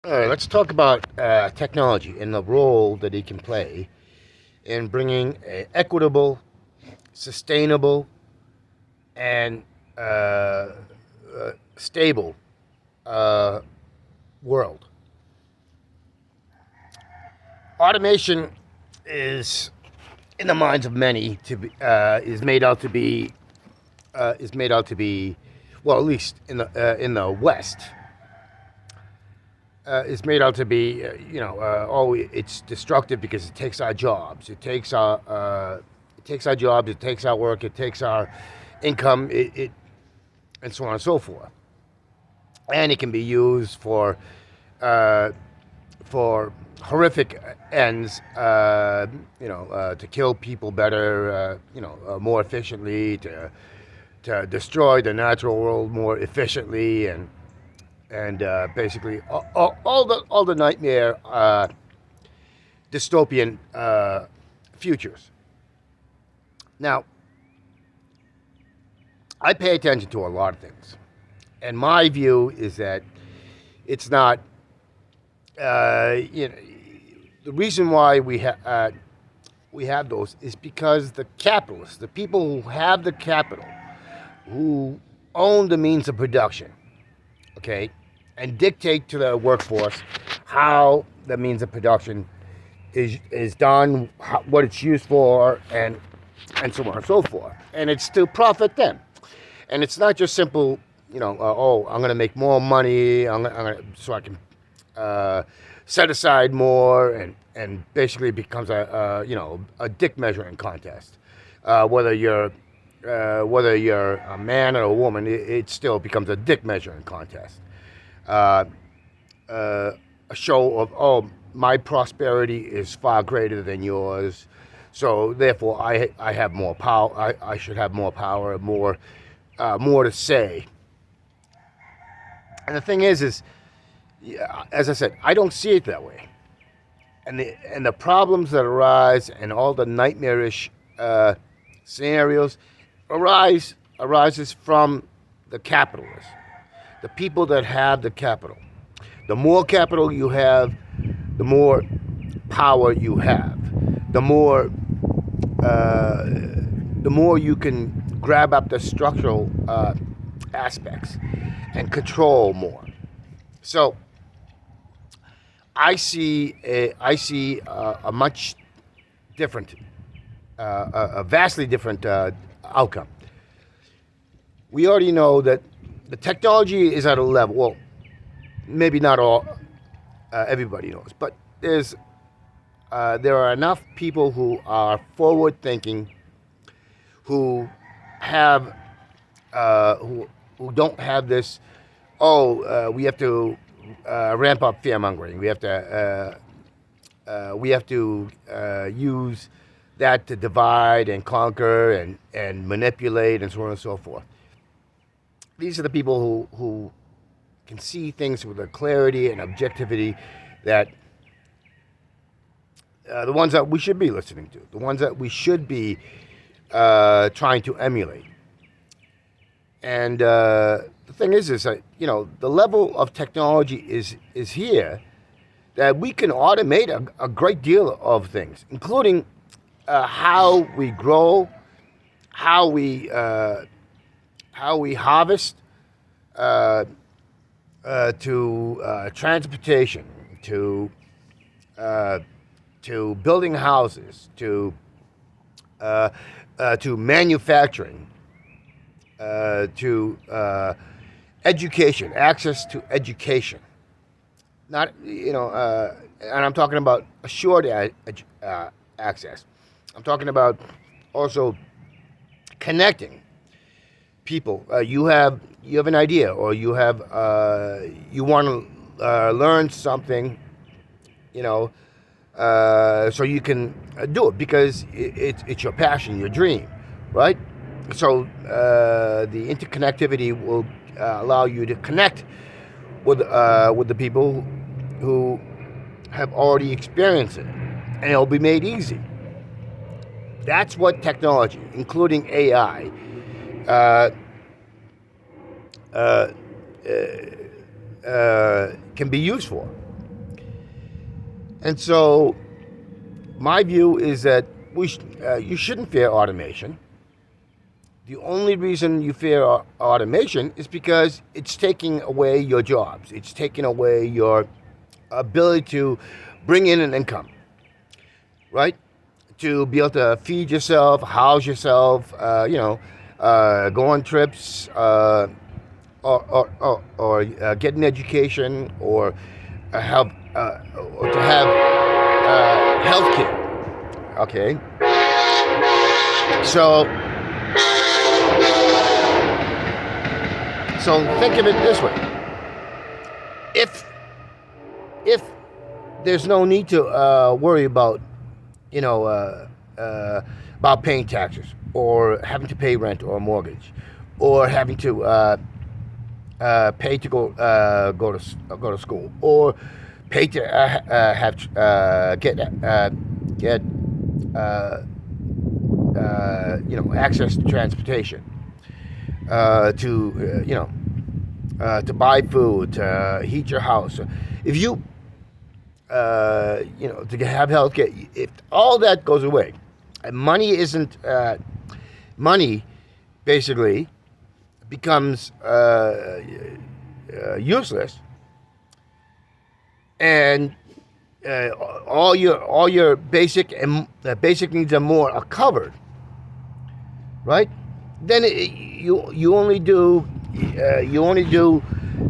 All right, let's talk about technology and the role that it can play in bringing an equitable, sustainable, and stable uh, world. Automation is, in the minds of many, is made out to be, well, at least in the West, is made out to be, it's destructive because it takes our jobs, it takes our jobs, it takes our work, it takes our income, and so on and so forth. And it can be used uh, for horrific ends, to kill people better, more efficiently, to destroy the natural world more efficiently, and basically all the nightmare dystopian futures. Now, I pay attention to a lot of things, and my view is that it's not. The reason why we have those is because the capitalists, the people who have the capital, who own the means of production, okay, and dictate to the workforce how the means of production is done, what it's used for, and so on and so forth. And it's to profit them. And it's not just simple, I'm going to make more money, so I can set aside more, and basically it becomes a dick measuring contest. Whether you're a man or a woman, it still becomes a dick measuring contest. A show of, my prosperity is far greater than yours, so therefore I have more power. I should have more power, more to say. And the thing is, as I said, I don't see it that way. And the problems that arise and all the nightmarish scenarios arises from the capitalists, the people that have the capital. The more capital you have, the more power you have. The more you can grab up the structural aspects and control more. So I see a much different, a vastly different outcome. We already know that the technology is at a level. Well, maybe not all, everybody knows, but there are enough people who are forward thinking, who have who don't have this. We have to ramp up fear mongering. We have to use that to divide and conquer and manipulate and so on and so forth. These are the people who can see things with a clarity and objectivity that the ones that we should be listening to, the ones that we should be trying to emulate. And the thing is that the level of technology is here that we can automate a great deal of things, including how we grow, how we harvest, to transportation, to building houses, to manufacturing, to education, access to education. Not and I'm talking about assured access. I'm talking about also connecting people. You have an idea, or you want to learn something, so you can do it because it's your passion, your dream, right? So the interconnectivity will allow you to connect with the people who have already experienced it, and it'll be made easy. That's what technology, including AI, uh, uh, can be used for. And so my view is that you shouldn't fear automation. The only reason you fear automation is because it's taking away your jobs. It's taking away your ability to bring in an income, right? To be able to feed yourself, house yourself, go on trips, or get an education, or have or to have health care. Okay, so think of it this way: if if there's no need to worry about you know about paying taxes, or having to pay rent or mortgage, or having to pay to go to school, or pay to get access to transportation, to buy food, to heat your house. If you to have health care, if all that goes away, and money basically becomes useless, and all your basic needs and more are covered, right? Then you only do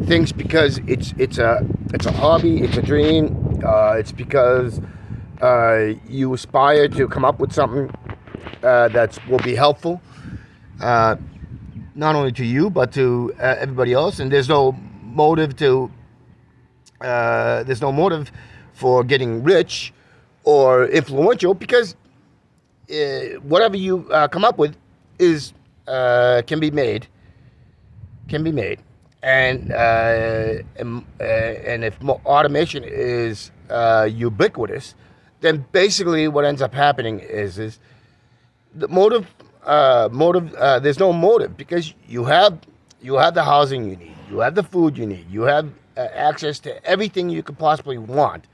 things because it's a hobby, it's a dream. It's because you aspire to come up with something that will be helpful, not only to you but to everybody else. And there's no motive for getting rich or influential, because whatever you come up with is can be made, and if automation is ubiquitous, then basically what ends up happening is the motive. There's no motive, because you have the housing you need, you have the food you need, you have access to everything you could possibly want.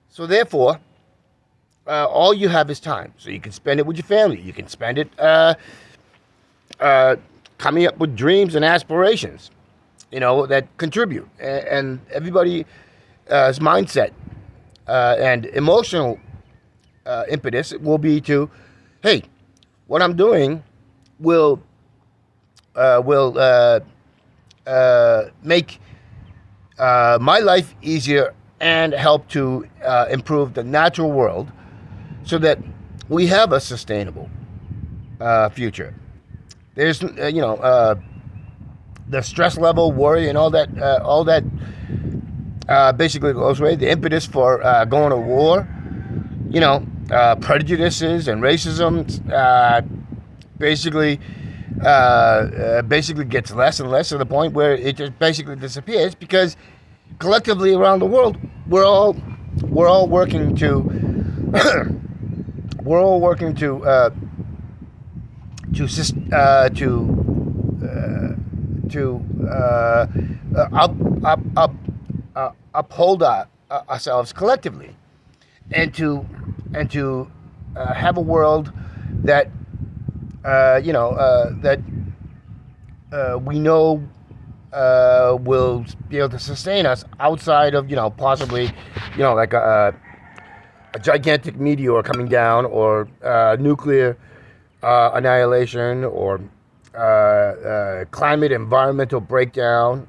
So therefore, all you have is time. So you can spend it with your family. You can spend it coming up with dreams and aspirations, that contribute. And everybody's mindset and emotional impetus will be to, hey, what I'm doing will make my life easier and help to improve the natural world, so that we have a sustainable future. There's the stress level, worry, and all that basically goes away. The impetus for going to war, prejudices and racism basically gets less and less, to the point where it just basically disappears, because collectively around the world we're all working to uphold ourselves collectively, and to have a world that we know will be able to sustain us outside of possibly like a gigantic meteor coming down, or nuclear annihilation, or environmental breakdown.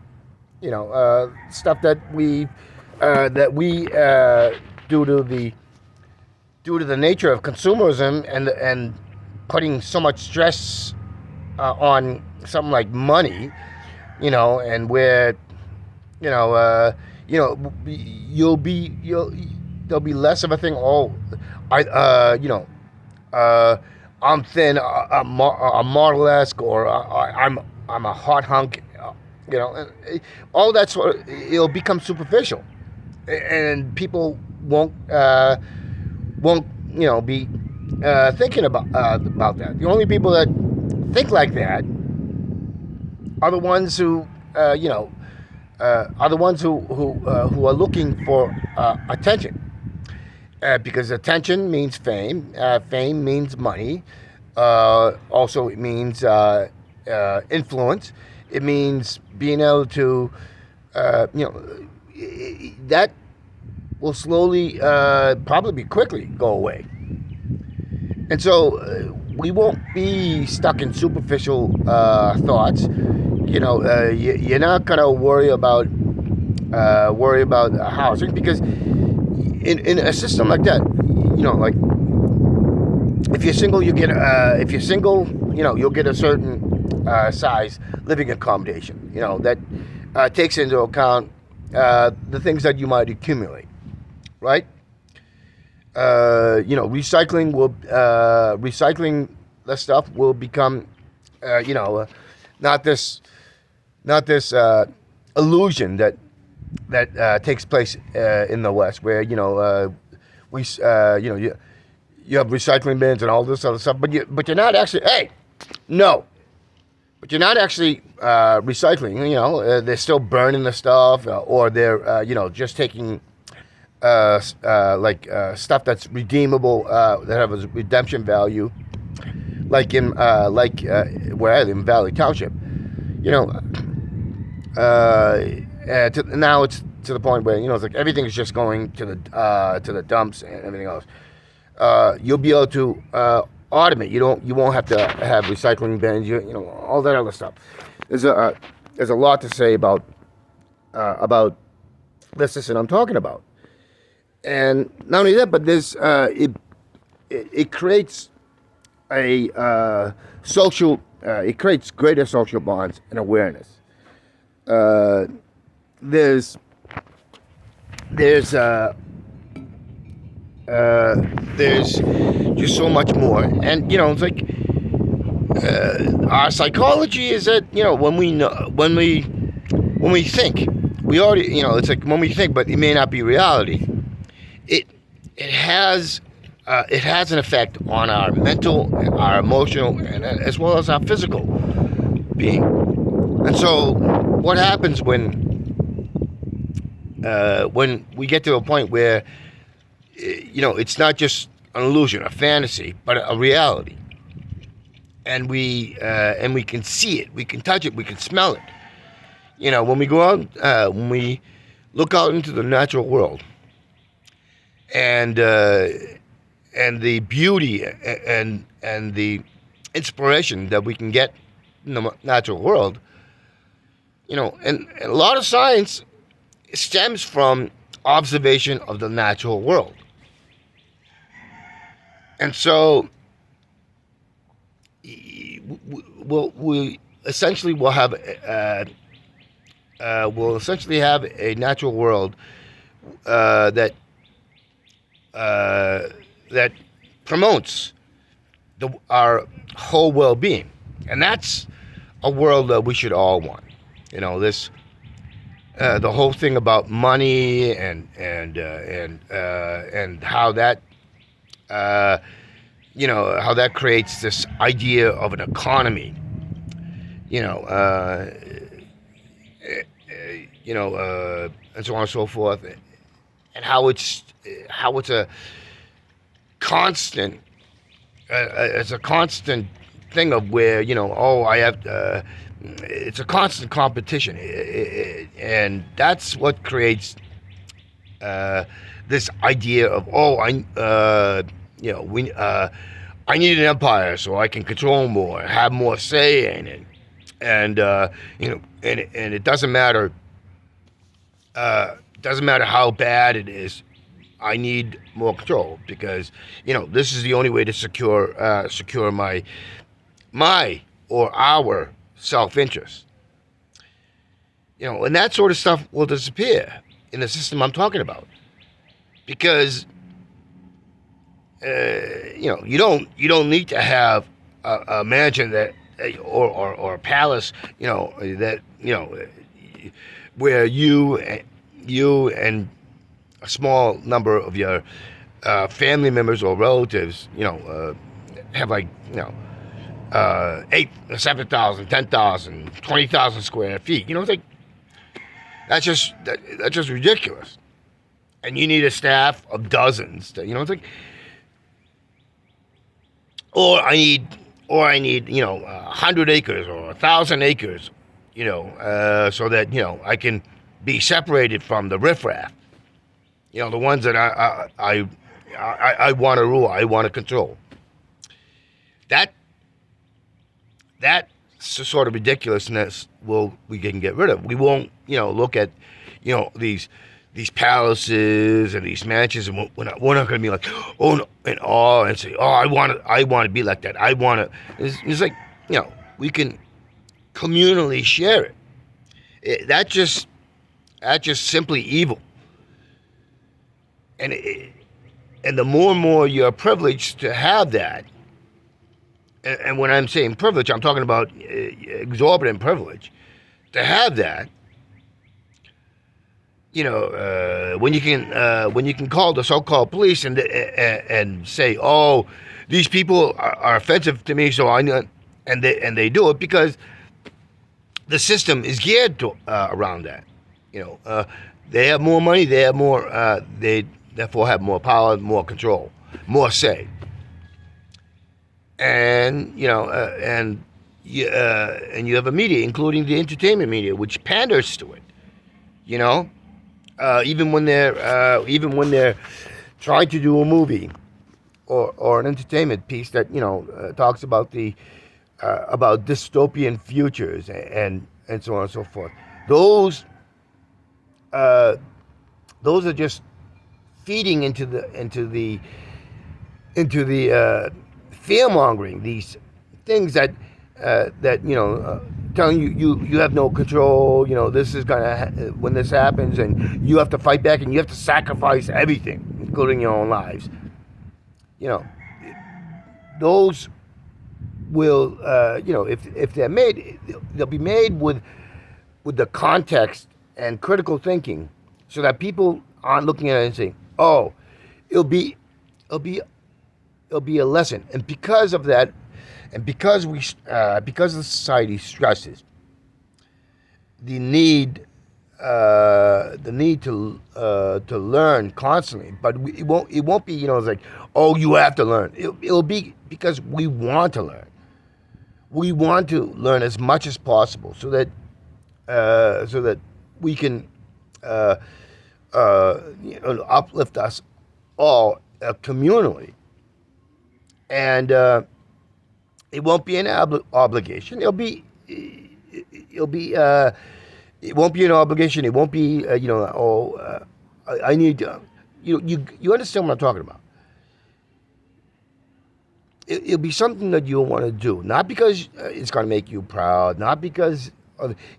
Stuff that we due to the nature of consumerism and putting so much stress on something like money, and where there'll be less of a thing. I'm thin, I'm Marlesque, or I'm a hot hunk, all that sort of, it'll become superficial, and people won't be thinking about that. The only people that think like that are the ones who are the ones who are looking for attention, because attention means fame. Fame means money. Also, it means influence. It means being able to, that will slowly, probably quickly, go away. And so we won't be stuck in superficial thoughts. You're not gonna worry about housing, because in a system like that, like if you're single, you'll get a certain size living accommodation. That takes into account the things that you might accumulate, right? Recycling the stuff will become, not this illusion that takes place in the West, where you have recycling bins and all this other stuff, but you're not actually, no, but you're not actually recycling. They're still burning the stuff, or they're just taking stuff that's redeemable, that have a redemption value, like where I live in Valley Township. Now it's to the point where it's like everything is just going to the dumps and everything else. You'll be able to automate. You won't have to have recycling bins. All that other stuff. There's a lot to say about the system I'm talking about. And not only that, but there's it creates a social. It creates greater social bonds and awareness. There's just so much more, and it's like our psychology is that when we think, we already it's like when we think, but it may not be reality. It has an effect on our mental, our emotional, and as well as our physical being. And so, what happens when we get to a point where it's not just an illusion, a fantasy, but a reality, and we can see it, we can touch it, we can smell it. When we go out, when we look out into the natural world, and the beauty and the inspiration that we can get in the natural world, and a lot of science stems from observation of the natural world. And so we essentially will have a natural world that promotes our whole well-being, and that's a world that we should all want. The whole thing about money and how that how that creates this idea of an economy, and so on and so forth, and how it's a constant thing of where I have it's a constant competition, and that's what creates this idea of I need an empire so I can control more, have more say in it, and it doesn't matter. Doesn't matter how bad it is. I need more control, because this is the only way to secure my or our self-interest. And that sort of stuff will disappear in the system I'm talking about, because you don't need to have a mansion that or a palace, where you and a small number of your family members or relatives, have 8, 7,000, 10,000, 20,000 square feet. It's like That's just ridiculous. And you need a staff of dozens. It's like, or I need 100 acres or 1,000 acres, so that I can be separated from the riffraff. The ones that I want to rule, I want to control. That sort of ridiculousness we can get rid of. We won't look at these palaces and these mansions, and we're not going to be like, oh no, in awe, and say, oh, I want to be like that. I want to. It's like we can communally share it. That's just simply evil. And the more and more you're privileged to have that, and when I'm saying privilege, I'm talking about exorbitant privilege, to have that. When you can call the so-called police and say, oh, these people are offensive to me, so I know, and they do it because the system is geared to around that. They have more money, they have more, they therefore have more power, more control, more say. And you have a media, including the entertainment media, which panders to it. Even when they're trying to do a movie or an entertainment piece that talks about about dystopian futures and so on and so forth. Those are just feeding into the fear mongering. These things that telling you have no control. This is gonna when this happens, and you have to fight back, and you have to sacrifice everything, including your own lives. Those will if they're made, they'll be made with the context and critical thinking, so that people aren't looking at it and saying, "Oh, it'll be a lesson." And because of that, and because the society stresses the need to learn constantly, but it won't be it's like, oh, you have to learn. It'll be because we want to learn. We want to learn as much as possible, so that we can uplift us all communally, and it won't be an obligation. It won't be an obligation. It won't be I need to. You understand what I'm talking about? It'll be something that you'll want to do, not because it's going to make you proud, not because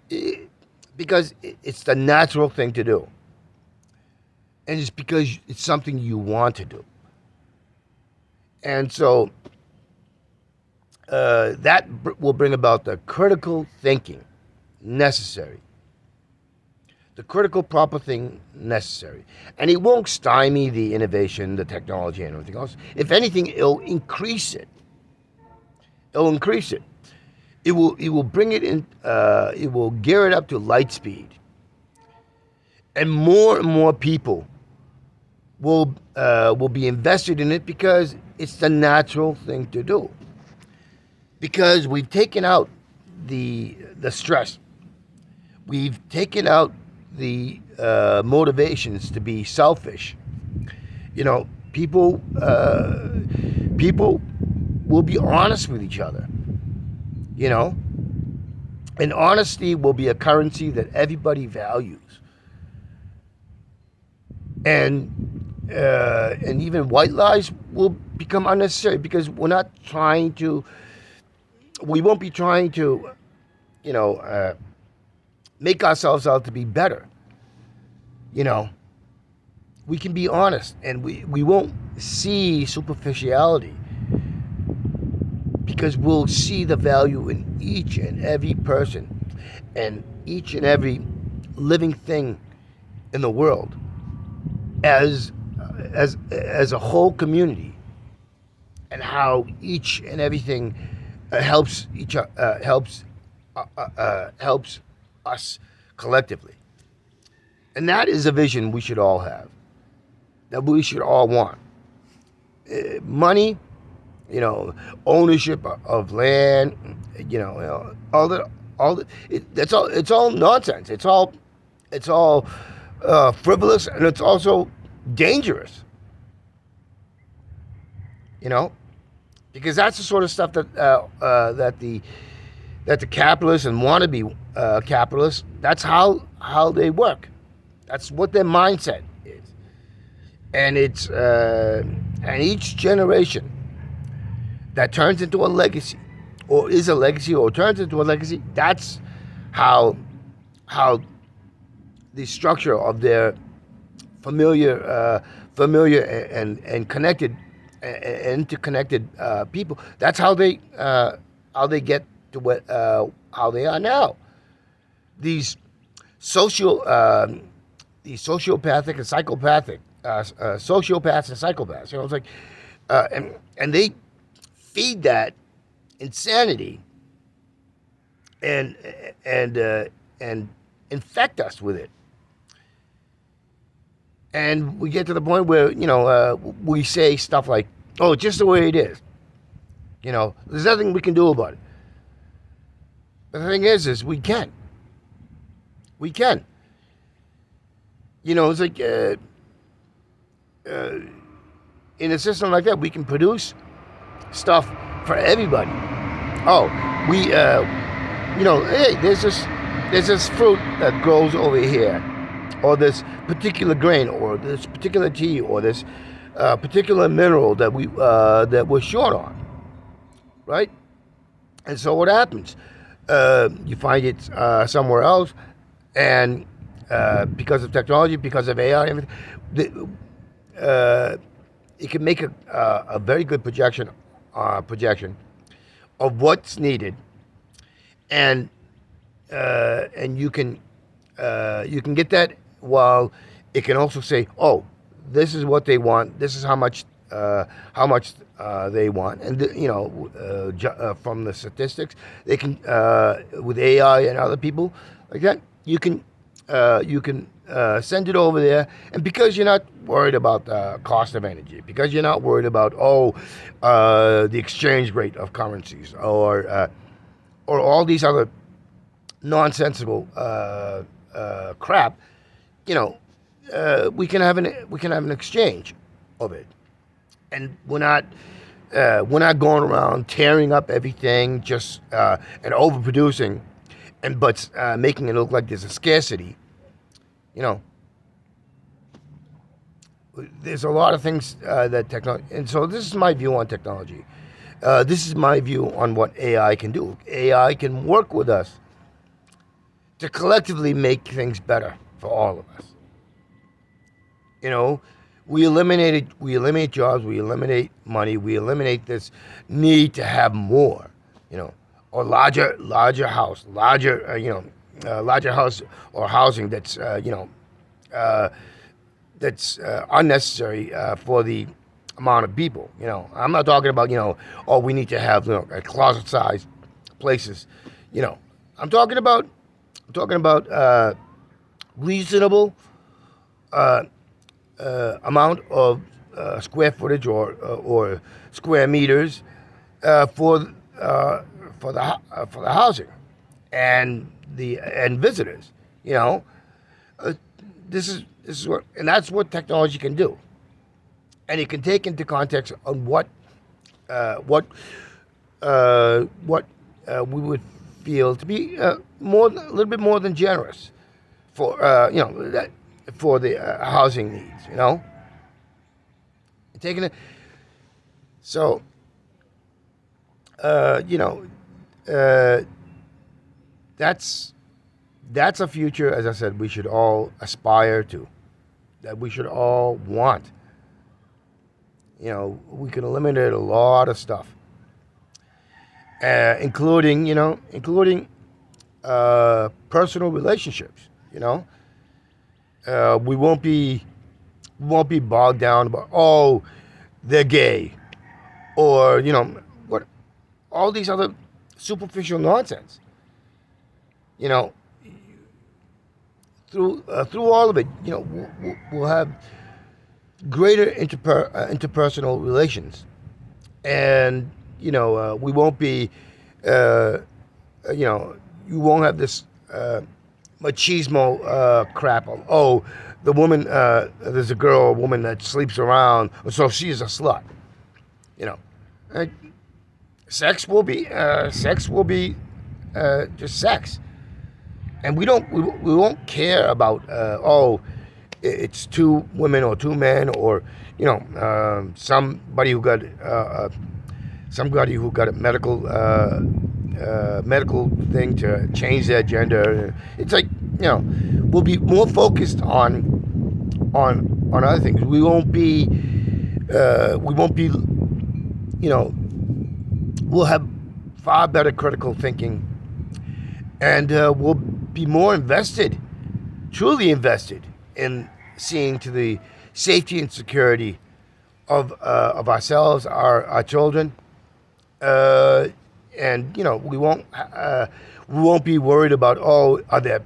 it's the natural thing to do, and it's because it's something you want to do. And so that will bring about the critical thinking necessary, the critical proper thing necessary. And it won't stymie the innovation, the technology, and everything else. If anything, it'll increase it. It'll increase it. It will bring it in, it will gear it up to light speed. And more people will be invested in it, because it's the natural thing to do. Because we've taken out the stress. We've taken out the motivations to be selfish. People will be honest with each other. And honesty will be a currency that everybody values. And even white lies will become unnecessary, because we won't be trying to, make ourselves out to be better. We can be honest, and we won't see superficiality, because we'll see the value in each and every person and each and every living thing in the world as a whole community, and how each and everything helps us collectively. And that is a vision we should all have, that we should all want. Money, ownership of land, it's all nonsense. It's all frivolous, and it's also dangerous. You know, because that's the sort of stuff that the capitalists and wannabe capitalists. That's how they work. That's what their mindset is, and and each generation that turns into a legacy, or is a legacy, or turns into a legacy. That's how how the structure of their familiar and connected and interconnected people. That's how they get to what how they are now. These social these sociopathic and psychopathic sociopaths and psychopaths. It's like and they feed that insanity and and infect us with it. And we get to the point where we say stuff like, "Oh, just the way it is." There's nothing we can do about it. But the thing is we can. We can. It's like in a system like that, we can produce stuff for everybody. Oh, hey, there's this fruit that grows over here, or this particular grain, or this particular tea, or this particular mineral that we're short on, right? And so what happens? You find it somewhere else, and because of technology, because of AI, everything, it can make a very good projection of what's needed, and you can get that, while it can also say, oh, this is what they want, this is how much they want, and from the statistics, they can with AI and other people like that, you can send it over there, and because you're not worried about the cost of energy, because you're not worried about the exchange rate of currencies, or all these other nonsensical crap, we can have an exchange of it, and we're not going around tearing up everything just and overproducing, but making it look like there's a scarcity. There's a lot of things that technology, and so this is my view on technology. This is my view on what AI can do. AI can work with us to collectively make things better for all of us. We eliminate jobs, we eliminate money, we eliminate this need to have more, or larger house, larger house or housing that's unnecessary for the amount of people. I'm not talking about we need to have closet-sized places. I'm talking about reasonable amount of square footage or square meters for the housing and visitors. This is what, and that's what technology can do, and it can take into context on what we would feel to be a little bit more than generous for for the housing needs. Taking it, so that's a future, as I said, we should all aspire to, that we should all want. We can eliminate a lot of stuff, including personal relationships. We won't be bogged down about, oh, they're gay, or what, all these other superficial nonsense. through all of it, we'll have greater interpersonal relations, and we won't be, uh, you won't have this machismo crap of, oh, the woman, there's a girl or woman that sleeps around, so she's a slut. You know, uh, sex will be just sex, and we won't care about it's two women or two men, or somebody who got a medical thing to change their gender. It's like, we'll be more focused on other things. We won't be we'll have far better critical thinking, and we'll be more invested, truly invested, in seeing to the safety and security of ourselves, our children, and we won't be worried about, oh, are there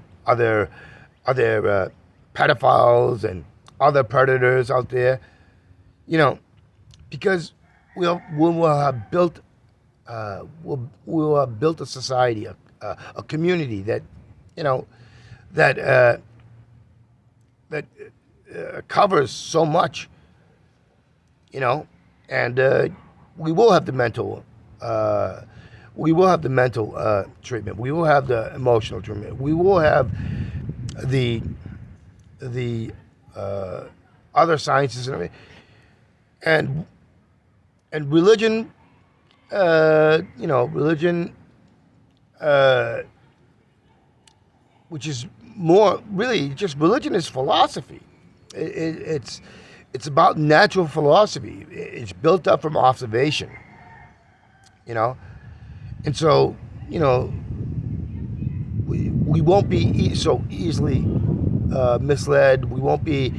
pedophiles and other predators out there, because we'll have built we'll have built a society, a community that you know that covers so much, and we will have the mental treatment. We will have the emotional treatment. We will have the other sciences and everything, and religion. Religion, which is more really just religion is philosophy. It's about natural philosophy. It's built up from observation. And so we won't be so easily misled. We won't be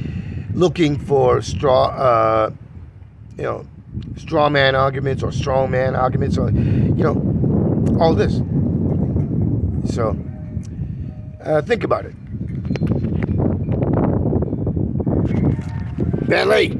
looking for straw man arguments or strong man arguments, or all this. So think about it. Bentley.